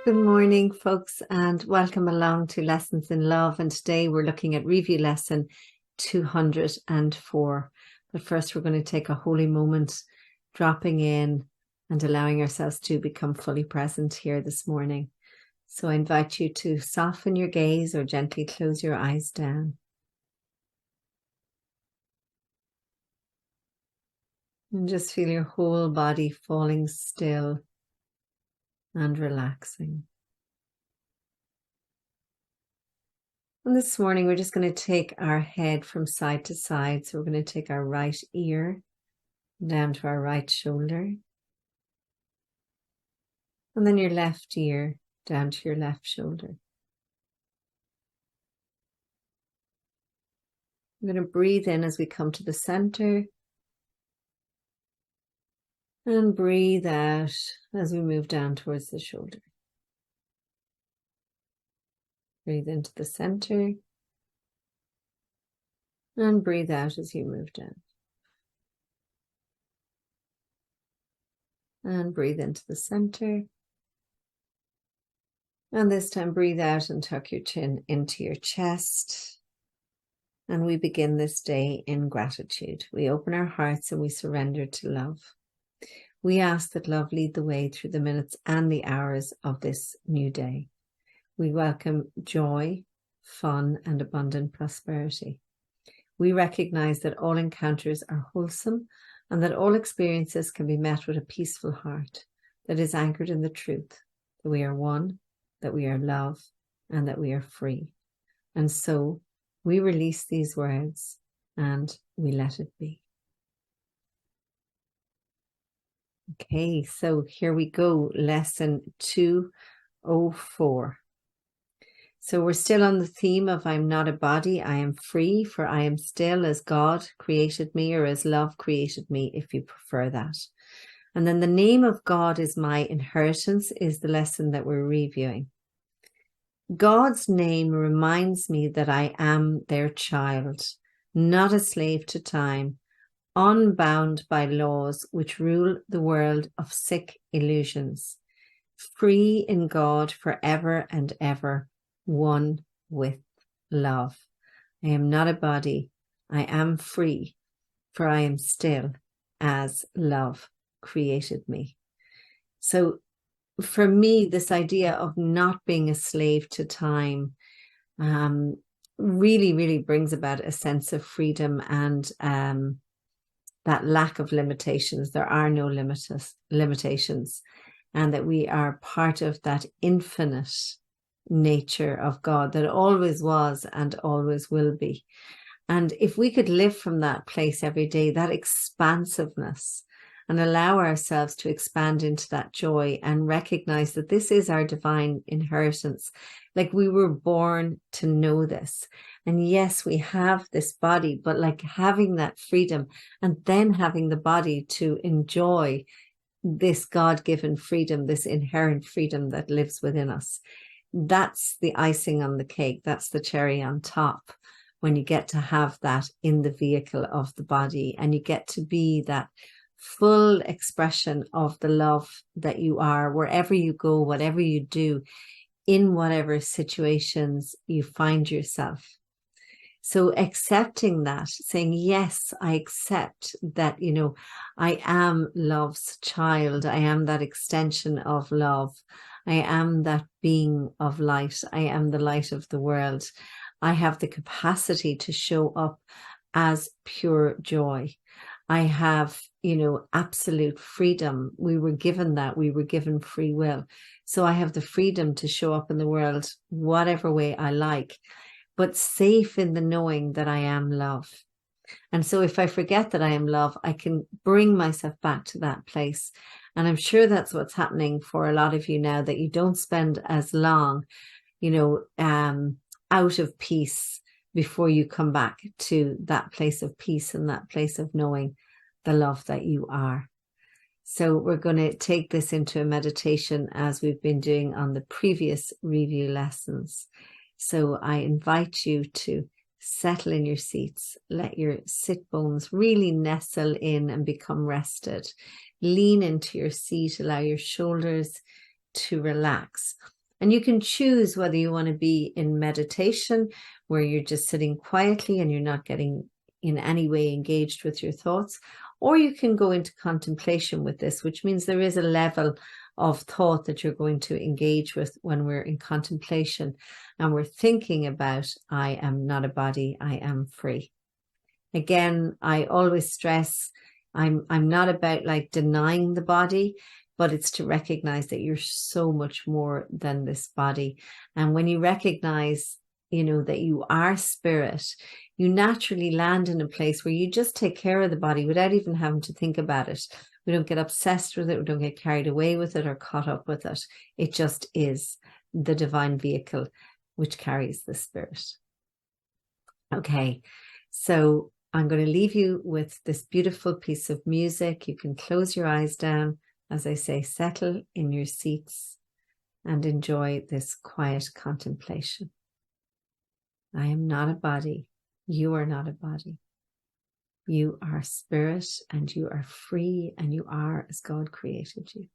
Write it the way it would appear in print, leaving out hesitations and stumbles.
Good morning, folks, and welcome along to Lessons in Love. And today we're looking at review lesson 204. But first, we're going to take a holy moment, dropping in and allowing ourselves to become fully present here this morning. So I invite you to soften your gaze or gently close your eyes down. And just feel your whole body falling still and relaxing. And this morning, we're just going to take our head from side to side. So we're going to take our right ear down to our right shoulder. And then your left ear down to your left shoulder. I'm going to breathe in as we come to the center. And breathe out as we move down towards the shoulder. Breathe into the center. And breathe out as you move down. And breathe into the center. And this time breathe out and tuck your chin into your chest. And we begin this day in gratitude. We open our hearts and we surrender to love. We ask that love lead the way through the minutes and the hours of this new day. We welcome joy, fun, and abundant prosperity. We recognize that all encounters are wholesome and that all experiences can be met with a peaceful heart that is anchored in the truth that we are one, that we are love, and that we are free. And so we release these words and we let it be. Okay, so here we go, lesson 204. So we're still on the theme of I'm not a body, I am free, for I am still as God created me, or as love created me, if you prefer that. And then the name of God is my inheritance is the lesson that we're reviewing. God's name reminds me that I am their child, not a slave to time, unbound by laws which rule the world of sick illusions, free in God forever and ever, one with love. I am not a body, I am free, for I am still as love created me. So for me, this idea of not being a slave to time really brings about a sense of freedom and that lack of limitations. There are no limitations, and that we are part of that infinite nature of God that always was and always will be. And if we could live from that place every day, that expansiveness, and allow ourselves to expand into that joy and recognize that this is our divine inheritance. Like we were born to know this. And yes, we have this body, but like having that freedom and then having the body to enjoy this God-given freedom, this inherent freedom that lives within us. That's the icing on the cake. That's the cherry on top when you get to have that in the vehicle of the body and you get to be that full expression of the love that you are wherever you go, whatever you do, in whatever situations you find yourself. So accepting that, saying, yes, I accept that, I am love's child. I am that extension of love. I am that being of light. I am the light of the world. I have the capacity to show up as pure joy. I have, absolute freedom. We were given that. We were given free will. So I have the freedom to show up in the world whatever way I like, but safe in the knowing that I am love. And so if I forget that I am love, I can bring myself back to that place. And I'm sure that's what's happening for a lot of you now, that you don't spend as long, out of peace before you come back to that place of peace and that place of knowing the love that you are. So we're going to take this into a meditation as we've been doing on the previous review lessons. So I invite you to settle in your seats, let your sit bones really nestle in and become rested. Lean into your seat, allow your shoulders to relax. And you can choose whether you want to be in meditation, where you're just sitting quietly and you're not getting in any way engaged with your thoughts, or you can go into contemplation with this, which means there is a level of thought that you're going to engage with when we're in contemplation and we're thinking about, I am not a body, I am free. Again, I always stress, I'm not about like denying the body, but it's to recognize that you're so much more than this body. And when you recognize, that you are spirit, you naturally land in a place where you just take care of the body without even having to think about it. We don't get obsessed with it. We don't get carried away with it or caught up with it. It just is the divine vehicle which carries the spirit. Okay, so I'm going to leave you with this beautiful piece of music. You can close your eyes down. As I say, settle in your seats and enjoy this quiet contemplation. I am not a body. You are not a body. You are spirit and you are free and you are as God created you.